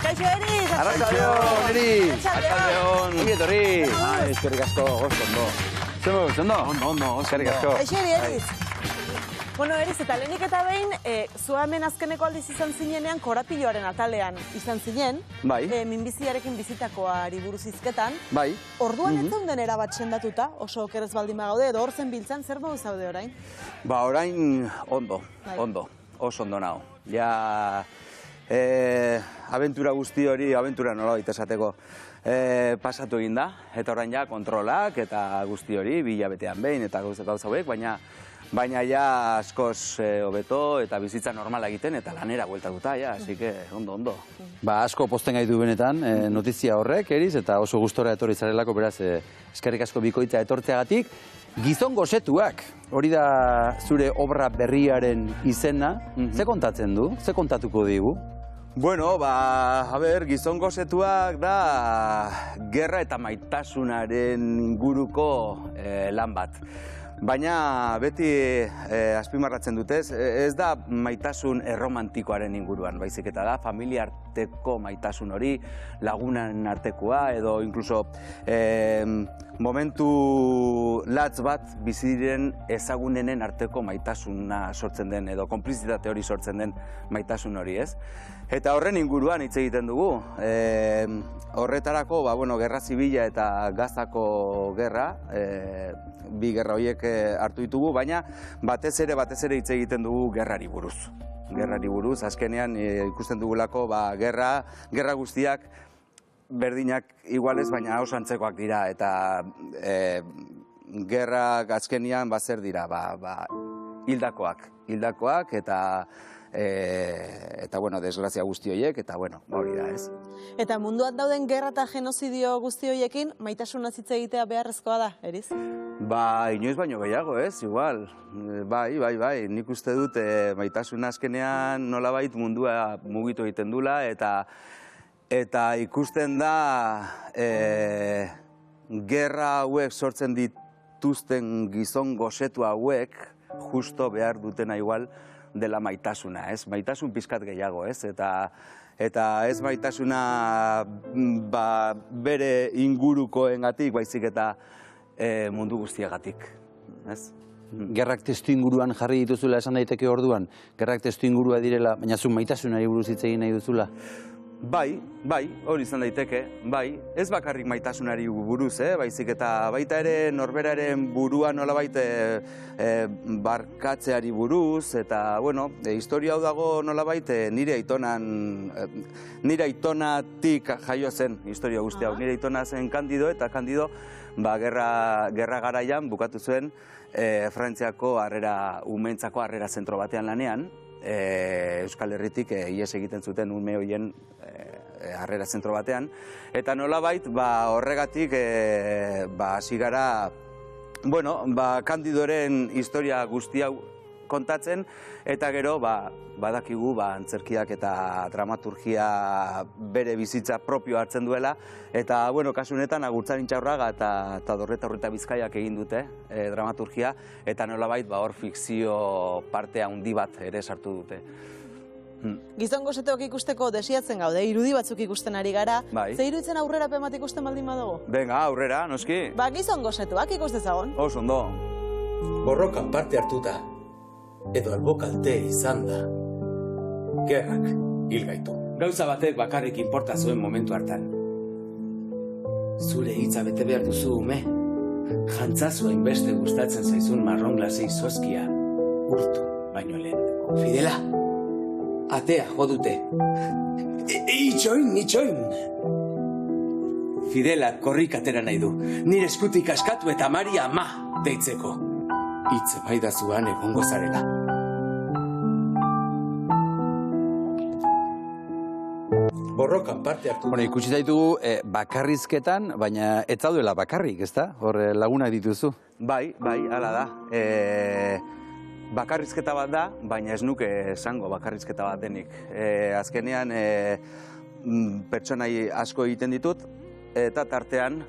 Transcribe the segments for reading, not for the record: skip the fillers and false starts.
Kaixo, Eriz! Arratsaldeon, Eri! Arratsaldeon! Ongi etorri! Eskerrik asko, ondo. Ondo, eskerrik asko. Kaixo, Eriz! Bueno, Eriz, eta lehenik eta behin, zua hemen azkeneko aldiz izan zinenean, korapiloaren atalean izan zinen. Bai. Minbiziarekin bizitakoari buruz hizketan. Bai. Orduan ez zeunden erabat sendatuta, oso okerez baldin bagaude, edo hor zen biltzan, zer modu zaude orain? Ba, orain ondo, oso ondo nago. Ja, abentura guzti hori, abentura nolabait esateko, pasatu egin da, eta orain ja kontrolak eta guzti hori, 2 hilabetean behin eta gauza hauek, baina ja askoz hobeto eta bizitza normala egiten eta lanera bueltatuta, ja, así que ondo. Ba, asko pozten gaitu benetan, notizia horrek, Eriz, eta oso gustora etorri zarelako, beraz, eskerrik asko bikoitza etortzeagatik. Gizon gosetuak, hori da zure obra berriaren izena, ze kontatzen du? Ze kontatuko digu? Bueno, ba, gizon gosetuak da gerra eta maitasunaren inguruko lan bat. Baina beti azpimarratzen dutez, ez da maitasun erromantikoaren inguruan, baizik eta da familia arteko maitasun hori, lagunan artekoa, edo inkluso momentu latz bat bizi diren ezagunenen arteko maitasuna sortzen den, edo konplizitate hori sortzen den maitasun hori, ez? Eta horren inguruan hitz egiten dugu. Horretarako, gerra zibila eta Gazako gerra, 2 gerra horiek hartu ditugu, baina batez ere hitz egiten dugu gerrari buruz. Gerrari buruz, azkenean ikusten dugulako gerra guztiak berdinak igualez, baina oso antzekoak dira, eta gerrak azkenean zer dira, hildakoak eta desgrazia guzti horiek, eta hori da, ez. Eta munduan dauden gerra eta genozidio guzti horiekin, maitasuna hitz egitea beharrezkoa da, Eriz? Ba, inoiz baino gehiago, ez, igual. Bai, nik uste dut maitasuna azkenean nolabait mundua mugitu egiten dula, eta ikusten da gerra hauek sortzen dituzten gizon gosetu hauek justo behar dutena igual dela maitasuna, ez? Maitasun pizkat gehiago, ez? Eta ez maitasuna bere ingurukoengatik, baizik eta mundu guztiagatik, ez? Gerrak testu inguruan jarri dituzula esan daiteke orduan? Gerrak testu ingurua direla, baina zu maitasunari buruz hitz egin nahi duzula? Bai, hori izan daiteke, bai. Ez bakarrik maitasunari buruz, baizik eta baita ere norberaren burua nolabait barkatzeari buruz, eta, historia hau dago nolabait nire aitonatik jaio zen historia guzti hau. Nire aitona zen Kandido, eta Kandido gerra garaian bukatu zuen Frantziako umeentzako harrera zentro batean lanean, Euskal Herritik ihes egiten zuten ume horien harrera zentro batean, eta nolabait horregatik hasi gara Kandidoren historia guzti hau kontatzen, eta gero badakigu antzerkiak eta dramaturgia bere bizitza propio hartzen duela, eta kasu honetan Agurtzarin Txaurraga eta Dorreta Urreta Bizkaiak egin dute dramaturgia, eta nolabait hor fikzio parte handi bat ere sartu dute. Gizon gosetuak ikusteko desiatzen gaude, irudi batzuk ikusten ari gara. Ze iruditzen aurrera pemat ikusten baldin badugu? Venga, aurrera, noski. Gizon gosetuak ikustezagon. Oso ondo. Borrokan parte hartuta, edo albokalte izan da, gerrak hil gaitu. Gauza batek bakarrik inporta zuen momentu hartan. Zure hitza bete behar duzu, ume. Jantza zuen beste gustatzen zaizun marron glase izozkia urtu baino lehen. Fidela, atea jo dute. Itxoin! Fidelak korrik atera nahi du. Nire eskutik askatu eta Maria ama deitzeko. Hitz baidazuan egongo zarela. Borrokan parte hartu. Ikusi zaitugu bakarrizketan, baina ez zaudela bakarrik, ezta? Hor lagunak dituzu. Bai, hala da. Bakarrizketa bat da, baina ez nuke esango bakarrizketa bat denik. Azkenean pertsonai asko egiten ditut, eta tartean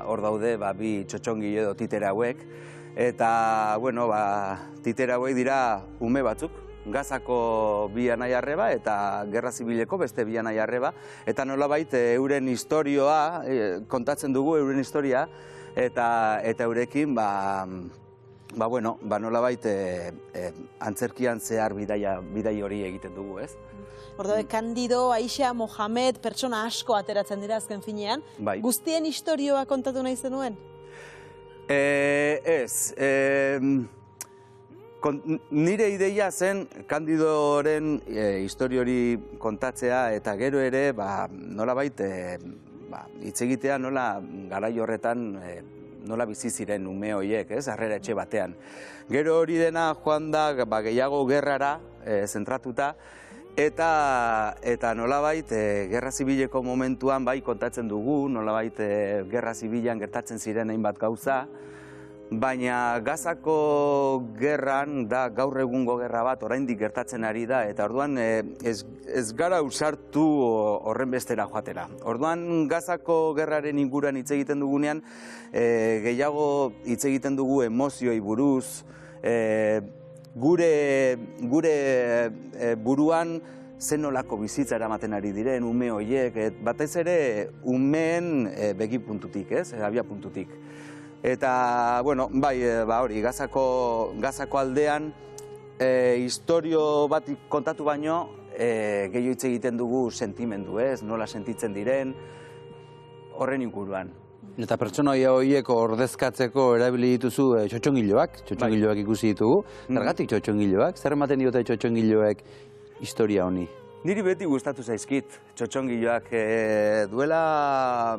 hor daude 2 txotxongi edo titera hauek, eta, titera hauek dira ume batzuk, Gazako bi anai-arreba eta Gerra Zibileko beste bi anai-arreba, eta nolabait euren historioa, kontatzen dugu euren historia, eta eurekin, nolabait antzerkian zehar bidai hori egiten dugu, ez? Ordo, Kandido, Aixa, Mohamed, pertsona asko ateratzen dira azken finean. Bai. Guztien historioa kontatu nahi zenuen? Ez. Nire ideia zen Kandidoren historio hori kontatzea, eta gero ere, nolabait, hitz egitea nola garai horretan nola bizi ziren ume horiek, ez, harrera etxe batean. Gero hori dena joan da gehiago gerrara zentratuta, eta nolabait Gerra Zibileko momentuan bai kontatzen dugu, nolabait Gerra Zibilan gertatzen ziren hainbat gauza, baina Gazako gerran da gaur egungo gerra bat oraindik gertatzen ari da, eta orduan ez gara usartu horren bestera joatera. Orduan Gazako gerraren inguruan hitz egiten dugunean, gehiago hitz egiten dugu emozioi buruz, gure buruan zen nolako bizitza eramaten ari diren ume horiek, batez ere umeen begi puntutik, ez, abia puntutik. Eta, bai, hori, Gazako aldean historio bat kontatu baino, gehiago hitz egiten dugu sentimendu, ez, nola sentitzen diren, horren inguruan. Eta pertsona horiek ordezkatzeko erabili dituzu txotxongiloak ikusi ditugu. Zergatik txotxongiloak? Zer ematen diote txotxongiloek historia honi? Niri beti gustatu zaizkit txotxongiloak. Duela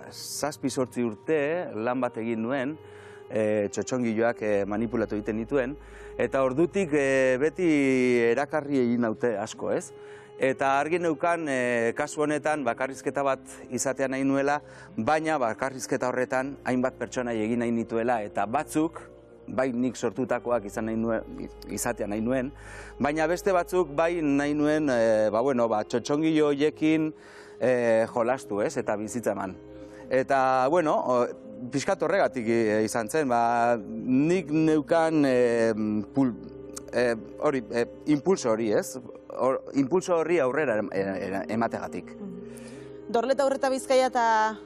7-8 urte lan bat egin nuen, txotxongiloak manipulatu egiten dituen, eta ordutik beti erakarri egin naute asko, ez? Eta argi neukan, kasu honetan, bakarrizketa bat izatea nahi nuela, baina bakarrizketa horretan hainbat pertsonai egin nahi nituela, eta batzuk, bai nik sortutakoak izatea nahi nuen, baina beste batzuk bai nahi nuen, txotxongilo horiekin jolastu, ez, eta bizitza eman. Eta, pixkat horregatik izan zen, nik neukan impulso hori, ez? Impulso horri aurrera emategatik. Dorleta Urreta Bizkaia eta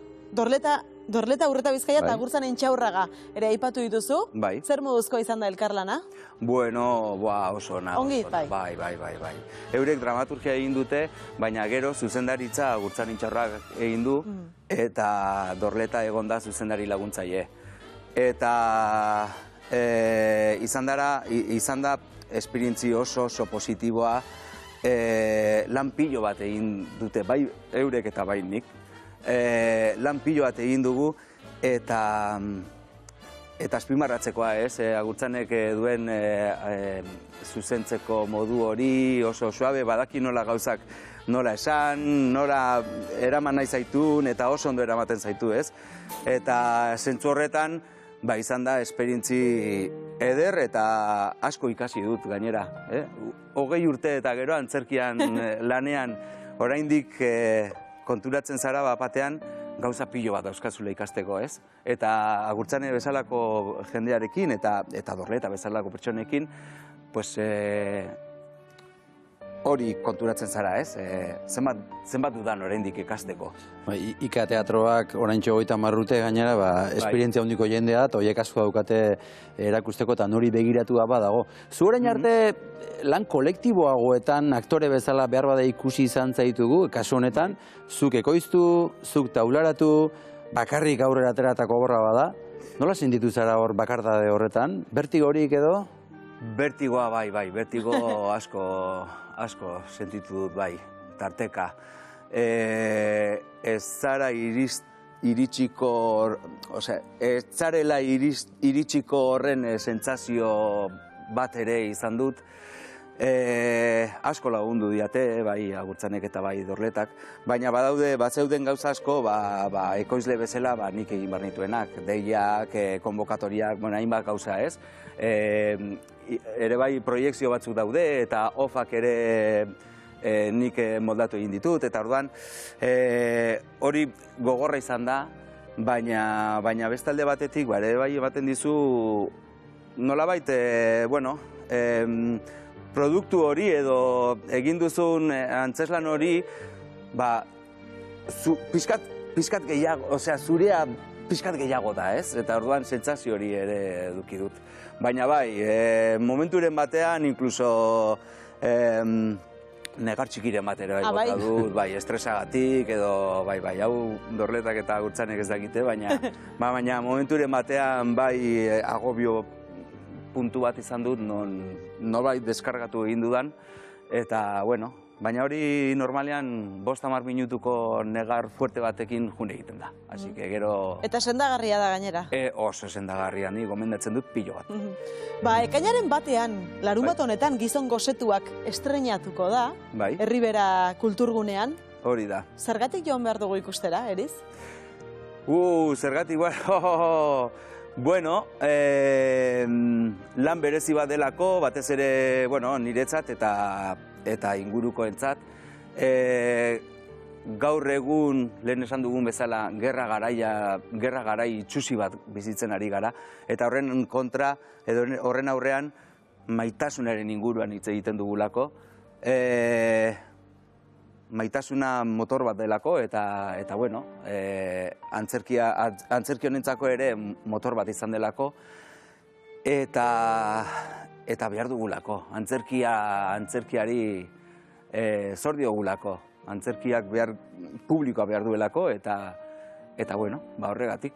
Agurtzan Intxaurraga ere aipatu dituzu. Bai. Zer moduzko izan da elkarlana? Oso ona. Ongi, bai. Bai. Eurek dramaturgia egin dute, baina gero zuzendaritza Agurtzan Intxaurraga egin du, eta Dorleta egon da zuzendari laguntzaile. Eta izan da esperientzi oso positiboa, lan pilo bat egin dute, bai eurek eta bai nik. Lan pilo bat egin dugu, eta azpimarratzekoa, ez? Agurtzanek duen zuzentzeko modu hori oso suabe, badaki nola gauzak nola esan, nola eraman nahi zaitun, eta oso ondo eramaten zaitu, ez? Eta zentzu horretan, izan da esperientzi eder eta asko ikasi dut gainera. 20 urte eta gero antzerkian lanean oraindik konturatzen zara batean gauza pilo bat dauzkazula ikasteko, ez? Eta Agurtzane bezalako jendearekin eta Dorleta bezalako pertsonekin, hori konturatzen zara, ez? Zenbat dudan oraindik ikasteko. Ika teatroak oraintxo 30 urte gainera, esperientzia handiko jendea, eta horiek asko daukate erakusteko eta nori begiratua badago. Zu orain arte lan kolektiboagoetan aktore bezala behar bada ikusi izan zaitugu, kasu honetan, zuk ekoiztu, zuk taularatu, bakarrik aurrera ateratako borra bada. Nola sentitu zara hor bakardade horretan? Bertigo horik edo? Bertigoa bai, bertigo asko sentitu dut bai, tarteka. Ez zara iritsiko, ez zarela iritsiko horren sentsazio bat ere izan dut. Asko lagundu diate, bai Agurtzanek eta bai Dorletak, baina bazeuden gauza asko, ekoizle bezala nik egin behar nituenak, deiak, konbokatoriak, hainbat gauza, ez? Ere bai proiekzio batzuk daude, eta ofak ere nik moldatu egin ditut, eta orduan hori gogorra izan da, baina bestalde batetik, ere bai ematen dizu nolabait, produktu hori edo egin duzun antzeslan hori, pixkat gehiago, osea, zurea pixkat gehiago da, ez? Eta orduan sentsazio hori ere eduki dut. Baina bai, momenturen batean, inkluso negar txikiren bat ere bota dut, bai, estresagatik edo, bai, hau dorletak eta gurtzanek ez dakite, baina momenturen batean, bai, agobio puntu bat izan dut, nolbait deskargatu egin dudan, eta, bueno, baina hori normalean 5-10 minutuko negar fuerte batekin june egiten da. Así que gero... Eta sendagarria da gainera. Oso sendagarria, ni gomendatzen dut pilo bat. Ekainaren batean, larunbat honetan Gizon Gosetuak estreinatuko da, Bai. Herribera kulturgunean. Hori da. Zergatik joan behar dugu ikustera, Eriz? Zergatik, bueno, lan berezi bat delako, batez ere, niretzat eta ingurukoentzat. Gaur egun, lehen esan dugun bezala, gerra garai itxusi bat bizitzen ari gara, eta horren kontra, edo horren aurrean, maitasunaren inguruan hitz egiten dugulako. Maitasuna motor bat delako, eta bueno, antzerki honentzako ere motor bat izan delako, eta behar dugulako, antzerkiari zor diogulako, antzerkiak publikoa behar duelako, eta bueno, horregatik.